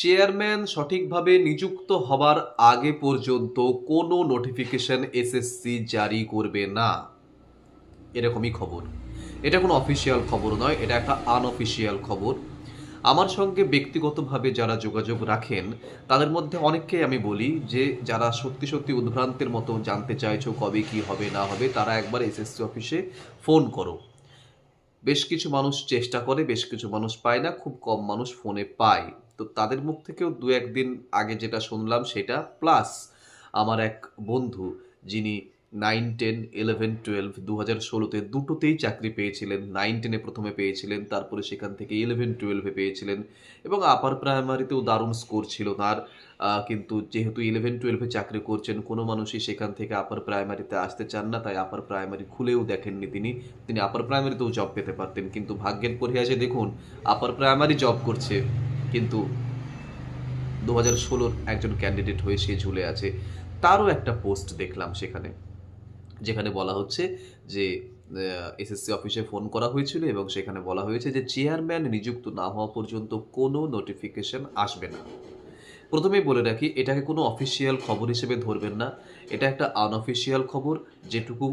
Chairman সঠিকভাবে নিযুক্ত হবার আগে পর্যন্ত কোনো নোটিফিকেশন এসএসসি জারি করবে না, এরকমই খবর। এটা কোনো অফিসিয়াল খবর নয়, এটা একটা আনঅফিসিয়াল খবর। আমার সঙ্গে ব্যক্তিগতভাবে যারা যোগাযোগ রাখেন তাদের মধ্যে অনেককেই আমি বলি যে যারা সত্যি সত্যি উদ্ভ্রান্তের মতো জানতে চাইছো কবে কি হবে না হবে, তারা একবার এসএসসি অফিসে ফোন করো। বেশ কিছু মানুষ চেষ্টা করে, বেশ কিছু মানুষ পায় না, খুব কম মানুষ ফোনে পায়। তো তাদের মুখ থেকেও দু একদিন আগে যেটা শুনলাম সেটা, প্লাস আমার এক বন্ধু যিনি 9, 10, 11, 12 2016-তে দুটোতেই চাকরি পেয়েছিলেন। 9, 10-এ প্রথমে পেয়েছিলেন, তারপরে সেখান থেকে 11, 12-এ পেয়েছিলেন এবং আপার প্রাইমারিতেও দারুণ স্কোর ছিল তার। কিন্তু যেহেতু 11, 12-এ চাকরি করছেন, কোনো মানুষই সেখান থেকে আপার প্রাইমারিতে আসতে চান না, তাই আপার প্রাইমারি খুলেও দেখেননি তিনি আপার প্রাইমারিতেও জব পেতে পারতেন, কিন্তু ভাগ্যের পরিহাসে দেখুন আপার প্রাইমারি জব করছে কিন্তু 2016-র একজন ক্যান্ডিডেট হয়ে সে ঝুলে আছে। তারও একটা পোস্ট দেখলাম সেখানে, যেখানে বলা হচ্ছে যে এসএসসি অফিসে ফোন করা হয়েছিল এবং সেখানে বলা হয়েছে যে চেয়ারম্যান নিযুক্ত না হওয়া পর্যন্ত কোনো নোটিফিকেশন আসবে না। প্রথমেই বলে রাখি, এটাকে কোনো অফিসিয়াল খবর হিসেবে ধরবেন না, এটা একটা আনঅফিসিয়াল খবর। যেটুকু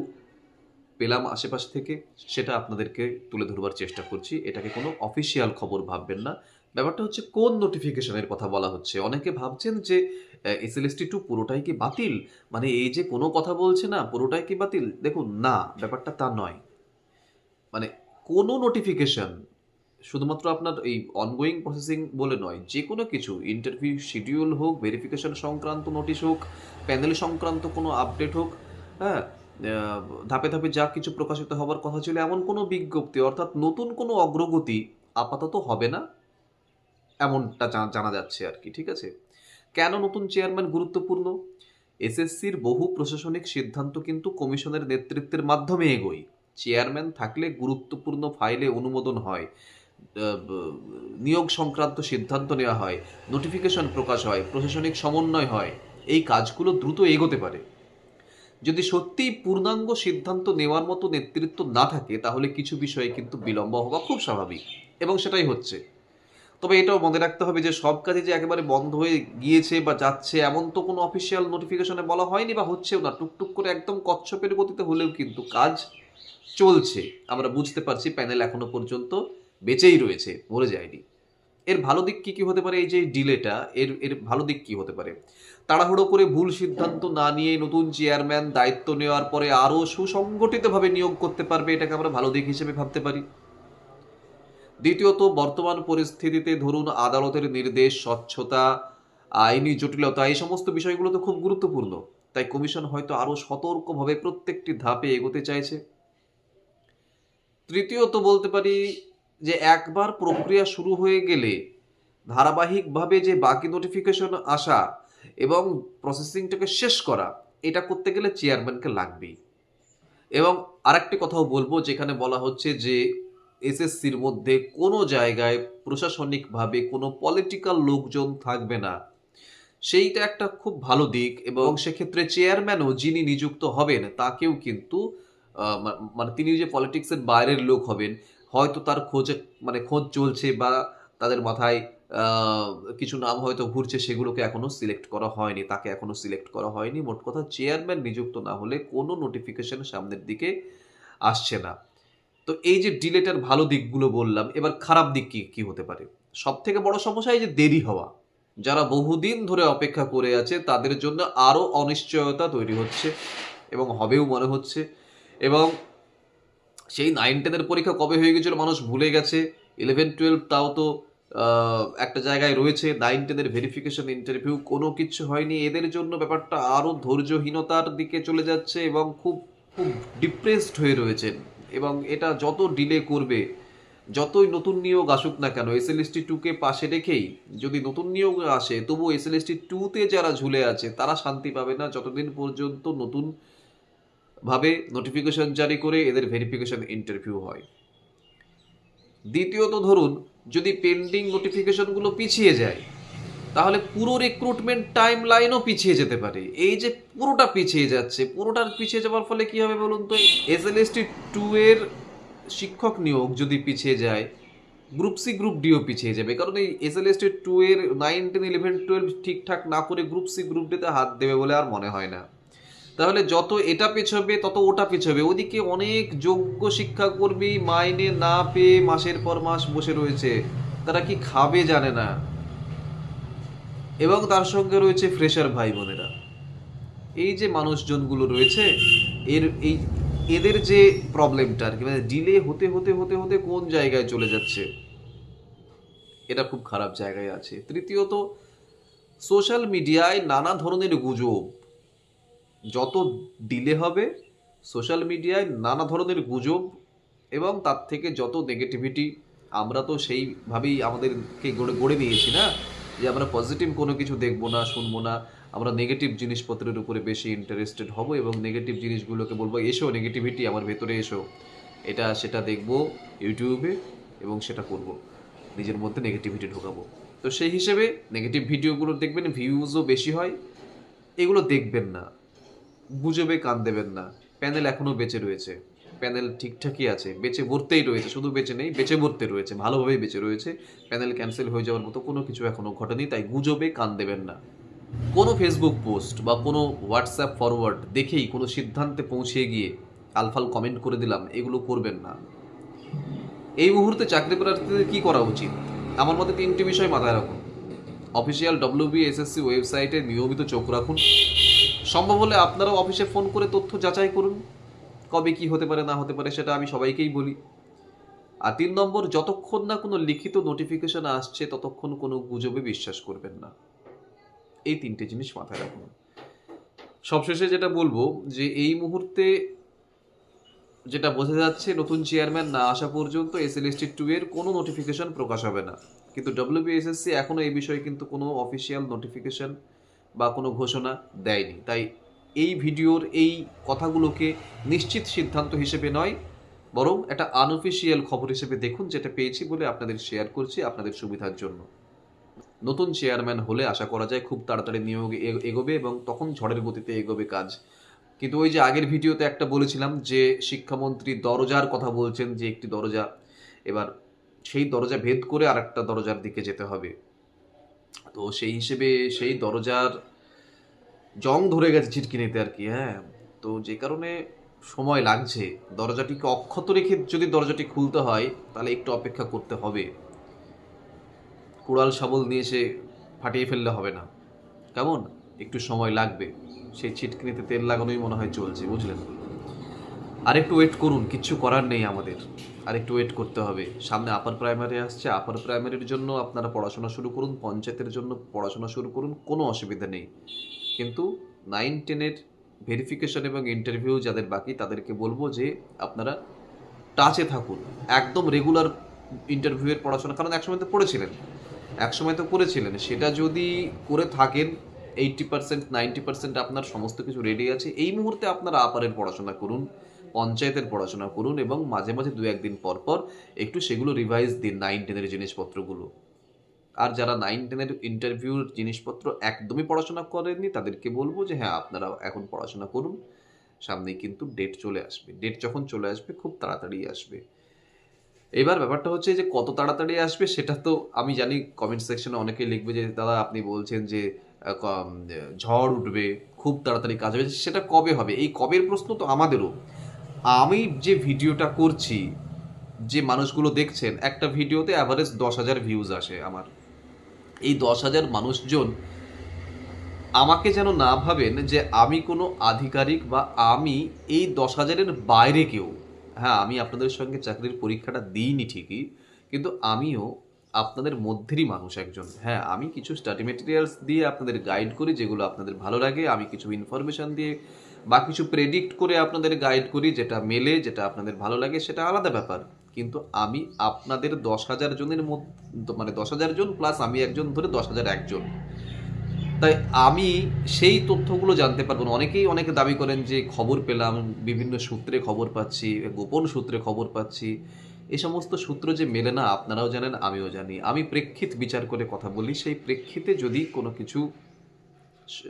পেলাম আশেপাশ থেকে সেটা আপনাদেরকে তুলে ধরবার চেষ্টা করছি, এটাকে কোনো অফিসিয়াল খবর ভাববেন না। ব্যাপারটা হচ্ছে কোন নোটিফিকেশনের কথা বলা হচ্ছে। অনেকে ভাবছেন যে এসএলএসটি 2 পুরোটাই কি বাতিল, মানে এই যে কোনো কথা বলছে না পুরোটাই কি বাতিল। দেখুন না, ব্যাপারটা তা নয়। মানে কোনো নোটিফিকেশন শুধুমাত্র আপনার এই অনগোয়িং প্রসেসিং বলে নয়, যে কোনো কিছু, ইন্টারভিউ শিডিউল হোক, ভেরিফিকেশন সংক্রান্ত নোটিশ হোক, প্যানেল সংক্রান্ত কোনো আপডেট হোক, হ্যাঁ, ধাপে ধাপে যা কিছু প্রকাশিত হবার কথা ছিল এমন কোনো বিজ্ঞপ্তি অর্থাৎ নতুন কোনো অগ্রগতি আপাতত হবে না, এমনটা জানা যাচ্ছে আর কি। ঠিক আছে, কেন নতুন চেয়ারম্যান গুরুত্বপূর্ণ? এসএসসির বহু প্রশাসনিক সিদ্ধান্ত কিন্তু কমিশনের নেতৃত্বের মাধ্যমে এগোয়। চেয়ারম্যান থাকলে গুরুত্বপূর্ণ ফাইলে অনুমোদন হয়, নিয়োগ সংক্রান্ত সিদ্ধান্ত নেওয়া হয়, নোটিফিকেশন প্রকাশ হয়, প্রশাসনিক সমন্বয় হয়, এই কাজগুলো দ্রুত এগোতে পারে। যদি সত্যিই পূর্ণাঙ্গ সিদ্ধান্ত নেওয়ার মতো নেতৃত্ব না থাকে তাহলে কিছু বিষয়ে কিন্তু বিলম্ব হওয়া খুব স্বাভাবিক, এবং সেটাই হচ্ছে। তবে এটাও মনে রাখতে হবে যে সব কাজে যে একেবারে বন্ধ হয়ে গিয়েছে বা যাচ্ছে এমন তো কোনো অফিসিয়াল নোটিফিকেশনে বলা হয়নি বা হচ্ছেও না। টুকটুক করে একদম কচ্ছপের গতিতে হলেও কিন্তু কাজ চলছে। আমরা বুঝতে পারছি প্যানেল এখনো পর্যন্ত বেঁচেই রয়েছে, মরে যায়নি। এর ভালো দিক কি কি হতে পারে? এই যে ডিলেটা, এর এর ভালো দিক কি হতে পারে? তাড়াহুড়ো করে ভুল সিদ্ধান্ত না নিয়ে নতুন চেয়ারম্যান দায়িত্ব নেওয়ার পরে আরও সুসংগঠিতভাবে নিয়োগ করতে পারবে, এটাকে আমরা ভালো দিক হিসেবে ভাবতে পারি। দ্বিতীয়ত, বর্তমান পরিস্থিতিতে ধরুন আদালতের নির্দেশ, স্বচ্ছতা, আইনি জটিলতা, এই সমস্ত বিষয়গুলো তো খুব গুরুত্বপূর্ণ। তাই কমিশন হয়তো আরও সতর্কভাবে প্রত্যেকটি ধাপে এগোতে চাইছে। তৃতীয়ত বলতে পারি যে একবার প্রক্রিয়া শুরু হয়ে গেলে ধারাবাহিকভাবে যে বাকি নোটিফিকেশন আসা এবং প্রসেসিংটাকে শেষ করা, এটা করতে গেলে চেয়ারম্যানকে লাগবেই। এবং আরেকটি কথাও বলবো, যেখানে বলা হচ্ছে যে এসএসসির মধ্যে কোনো জায়গায় প্রশাসনিকভাবে কোনো পলিটিক্যাল লোকজন থাকবে না, সেইটা একটা খুব ভালো দিক। এবং সেক্ষেত্রে চেয়ারম্যানও যিনি নিযুক্ত হবেন তাকেও কিন্তু মানে তিনি যে পলিটিক্সের বাইরের লোক হবেন, হয়তো তার খোঁজ চলছে বা তাদের মাথায় কিছু নাম হয়তো ঘুরছে, সেগুলোকে এখনো সিলেক্ট করা হয়নি, তাকে এখনো সিলেক্ট করা হয়নি। মোট কথা, চেয়ারম্যান নিযুক্ত না হলে কোনো নোটিফিকেশন সামনের দিকে আসছে না। তো এই যে ডিলেটার ভালো দিকগুলো বললাম, এবার খারাপ দিক কি কি হতে পারে? সব থেকে বড় সমস্যা এই যে দেরি হওয়া। যারা বহুদিন ধরে অপেক্ষা করে আছে তাদের জন্য আরো অনিশ্চয়তা তৈরি হচ্ছে এবং হবেও মনে হচ্ছে। এবং সেই 9, 10-এর পরীক্ষা কবে হয়ে গেছিল মানুষ ভুলে গেছে। 11, 12 তাও তো একটা জায়গায় রয়েছে। 9, 10-এর ভেরিফিকেশন, ইন্টারভিউ কোনো কিছু হয়নি। এদের জন্য ব্যাপারটা আরো ধৈর্যহীনতার দিকে চলে যাচ্ছে এবং খুব খুব ডিপ্রেসড হয়ে রয়েছেন। এবং এটা যত ডিলে করবে, যতই নতুন নিয়োগ আসুক না কেন, এসএলএসটি 2-কে পাশে রেখেই যদি নতুন নিয়োগ আসে, তবু এসএলএসটি 2-তে যারা ঝুলে আছে তারা শান্তি পাবে না যতদিন পর্যন্ত নতুন ভাবে নোটিফিকেশন জারি করে এদের ভেরিফিকেশন ইন্টারভিউ হয়। দ্বিতীয়ত, ধরুন যদি পেন্ডিং নোটিফিকেশনগুলো পিছিয়ে যায় তাহলে পুরো রিক্রুটমেন্ট টাইম লাইনও পিছিয়ে যেতে পারে। এই যে পুরোটা পিছিয়ে যাচ্ছে, পুরোটার পিছিয়ে যাওয়ার ফলে কি হবে বলুন তো? এসএলএসটি 2 এর শিক্ষক নিয়োগ যদি পিছিয়ে যায়, গ্রুপ সি গ্রুপ ডিও পিছিয়ে যাবে, কারণ এই এসএলএসটি 2 এর 9, 10, 11, 12 ঠিকঠাক না করে গ্রুপ সি গ্রুপ ডিতে হাত দেবে বলে আর মনে হয় না। তাহলে যত এটা পেছবে তত ওটা পেছবে। ওদিকে অনেক যোগ্য শিক্ষাকর্মী মাইনে না পেয়ে মাসের পর মাস বসে রয়েছে, তারা কি খাবে জানে না। এবং তার সঙ্গে রয়েছে ফ্রেশার ভাই বোনেরা। এই যে মানুষজনগুলো রয়েছে, এই এদের যে প্রবলেমটা আর কি, মানে ডিলে হতে হতে হতে হতে কোন জায়গায় চলে যাচ্ছে, এটা খুব খারাপ জায়গায় আছে। তৃতীয়ত, সোশ্যাল মিডিয়ায় নানা ধরনের গুজব, যত ডিলে হবে সোশ্যাল মিডিয়ায় নানা ধরনের গুজব, এবং তার থেকে যত নেগেটিভিটি, আমরা তো সেইভাবেই আমাদেরকে গড়ে নিয়েছি না, যে আমরা পজিটিভ কোনো কিছু দেখবো না, শুনবো না, আমরা নেগেটিভ জিনিসপত্রের উপরে বেশি ইন্টারেস্টেড হব এবং নেগেটিভ জিনিসগুলোকে বলবো এসো নেগেটিভিটি আমার ভেতরে এসো, এটা সেটা দেখবো ইউটিউবে এবং সেটা করব, নিজের মধ্যে নেগেটিভিটি ঢোকাবো। তো সেই হিসেবে নেগেটিভ ভিডিওগুলো দেখবেন, ভিউজও বেশি হয়, এগুলো দেখবেন না, গুজবে কান দেবেন না। প্যানেল এখনো বেঁচে রয়েছে, প্যানেল ঠিকঠাকই আছে, বেঁচে বর্তেই রয়েছে, শুধু বেঁচে নেই, বেঁচে বর্তে রয়েছে, ভালোভাবেই বেঁচে রয়েছে। প্যানেল ক্যান্সেল হয়ে যাওয়ার মতো কোনো কিছু এখনো ঘটেনি, তাই গুজবে কান দেবেন না। কোনো ফেসবুক পোস্ট বা কোনো হোয়াটসঅ্যাপ ফরওয়ার্ড দেখেই কোনো সিদ্ধান্তে পৌঁছে গিয়ে আলফাল কমেন্ট করে দিলাম, এগুলো করবেন না। এই মুহূর্তে চাকরি প্রার্থীদের কী করা উচিত? আমার মতে 3টি বিষয় মাথায় রাখুন। অফিসিয়াল WBSSC ওয়েবসাইটে নিয়মিত চোখ রাখুন। সম্ভব হলে আপনারাও অফিসে ফোন করে তথ্য যাচাই করুন, কবে কি হতে পারে না হতে পারে সেটা আমি সবাইকেই বলি। আর 3 নম্বর, যতক্ষণ না কোনো লিখিত নোটিফিকেশন আসছে ততক্ষণ কোনো গুজবে বিশ্বাস করবেন না। এই 3টে জিনিস মাথায় রাখুন। সবশেষে যেটা বলবো, যে এই মুহূর্তে যেটা বোঝা যাচ্ছে, নতুন চেয়ারম্যান না আসা পর্যন্ত SLST 2 এর কোনো নোটিফিকেশন প্রকাশ হবে না। কিন্তু WBSSC এখনও এই বিষয়ে কিন্তু কোনো অফিসিয়াল নোটিফিকেশন বা কোনো ঘোষণা দেয়নি। তাই এই ভিডিওর এই কথাগুলোকে নিশ্চিত সিদ্ধান্ত হিসেবে নয়, বরং একটা আনঅফিসিয়াল খবর হিসেবে দেখুন, যেটা পেয়েছি বলে আপনাদের শেয়ার করছি আপনাদের সুবিধার জন্য। নতুন চেয়ারম্যান হলে আশা করা যায় খুব তাড়াতাড়ি নিয়োগ এগোবে এবং তখন ঝড়ের গতিতে এগোবে কাজ। কিন্তু ওই যে আগের ভিডিওতে একটা বলেছিলাম যে শিক্ষামন্ত্রী দরজার কথা বলছেন, যে একটি দরজা, এবার সেই দরজা ভেদ করে আর একটা দরজার দিকে যেতে হবে। তো সেই হিসেবে সেই দরজার জং ধরে গেছে ছিটকিনিতে আর কি, হ্যাঁ। তো যে কারণে সময় লাগছে, দরজাটিকে অক্ষত রেখে যদি দরজাটি খুলতে হয় তাহলে একটু অপেক্ষা করতে হবে। কুড়াল শাবল নিয়ে সে ফাটিয়ে ফেললে হবে না, কেমন, একটু সময় লাগবে। সেই ছিটকিনিতে তেল লাগানোই মনে হয় চলছে, বুঝলেন। আরেকটু ওয়েট করুন, কিচ্ছু করার নেই আমাদের, আরেকটু ওয়েট করতে হবে। সামনে আপার প্রাইমারি আসছে, আপার প্রাইমারির জন্য আপনারা পড়াশোনা শুরু করুন, পঞ্চায়েতের জন্য পড়াশোনা শুরু করুন, কোনো অসুবিধা নেই। কিন্তু 9-10-এর ভেরিফিকেশন এবং ইন্টারভিউ যাদের বাকি তাদেরকে বলবো যে আপনারা টাচে থাকুন, একদম রেগুলার ইন্টারভিউয়ের পড়াশোনা, কারণ একসময় তো করেছিলেন, সেটা যদি করে থাকেন 80%, 90% আপনার সমস্ত কিছু রেডি আছে। এই মুহূর্তে আপনারা আপারের পড়াশোনা করুন, পঞ্চায়েতের পড়াশোনা করুন এবং মাঝে মাঝে 2-1 দিন পর পর একটু সেগুলো রিভাইজ দিন, 9-10-এর জিনিসপত্রগুলো। আর যারা 9-10-এর ইন্টারভিউর জিনিসপত্র একদমই পড়াশোনা করেননি তাদেরকে বলবো যে হ্যাঁ, আপনারা এখন পড়াশোনা করুন, সামনেই কিন্তু ডেট চলে আসবে। ডেট যখন চলে আসবে খুব তাড়াতাড়ি আসবে। এবার ব্যাপারটা হচ্ছে যে কত তাড়াতাড়ি আসবে সেটা তো আমি জানি কমেন্ট সেকশনে অনেকেই লিখবে যে দাদা আপনি বলছেন যে ঝড় উঠবে, খুব তাড়াতাড়ি কাজ হবে, সেটা কবে হবে? এই কবের প্রশ্ন তো আমাদেরও। আমি যে ভিডিওটা করছি, যে মানুষগুলো দেখছেন, একটা ভিডিওতে অ্যাভারেজ 10,000 ভিউজ আসে আমার। এই 10,000 মানুষজন আমাকে যেন না ভাবেন যে আমি কোনো আধিকারিক বা আমি এই 10,000-এর বাইরে কেউ। হ্যাঁ, আমি আপনাদের সঙ্গে চাকরির পরীক্ষাটা দিইনি ঠিকই, কিন্তু আমিও আপনাদের মধ্যেরই মানুষ একজন। হ্যাঁ, আমি কিছু স্টাডি মেটেরিয়ালস দিয়ে আপনাদের গাইড করি যেগুলো আপনাদের ভালো লাগে, আমি কিছু ইনফরমেশান দিয়ে বা কিছু প্রেডিক্ট করে আপনাদের গাইড করি, যেটা মেলে, যেটা আপনাদের ভালো লাগে সেটা আলাদা ব্যাপার। কিন্তু আমি আপনাদের 10,000 জনের মধ্যে, মানে 10,000 জন প্লাস আমি একজন, ধরে 10,001 জন। তাই আমি সেই তথ্যগুলো জানতে পারবো না। অনেকে দাবি করেন যে খবর পেলাম, বিভিন্ন সূত্রে খবর পাচ্ছি, গোপন সূত্রে খবর পাচ্ছি। এই সমস্ত সূত্র যে মেলে না আপনারাও জানেন, আমিও জানি। আমি প্রেক্ষিত বিচার করে কথা বলি, সেই প্রেক্ষিতে যদি কোনো কিছু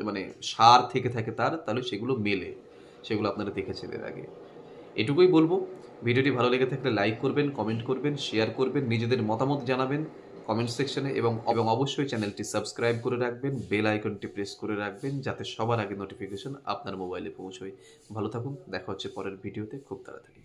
মানে সার থেকে থাকে তাহলে সেগুলো মেলে, সেগুলো আপনারা দেখেছেন এর আগে। এটুকুই বলবো। ভিডিওটি ভালো লেগে থাকলে লাইক করবেন, কমেন্ট করবেন, শেয়ার করবেন, নিজেদের মতামত জানাবেন কমেন্ট সেকশনে এবং অবশ্যই চ্যানেলটি সাবস্ক্রাইব করে রাখবেন, বেল আইকনটি প্রেস করে রাখবেন যাতে সবার আগে নোটিফিকেশন আপনার মোবাইলে পৌঁছয়। ভালো থাকুন, দেখা হচ্ছে পরের ভিডিওতে খুব তাড়াতাড়ি।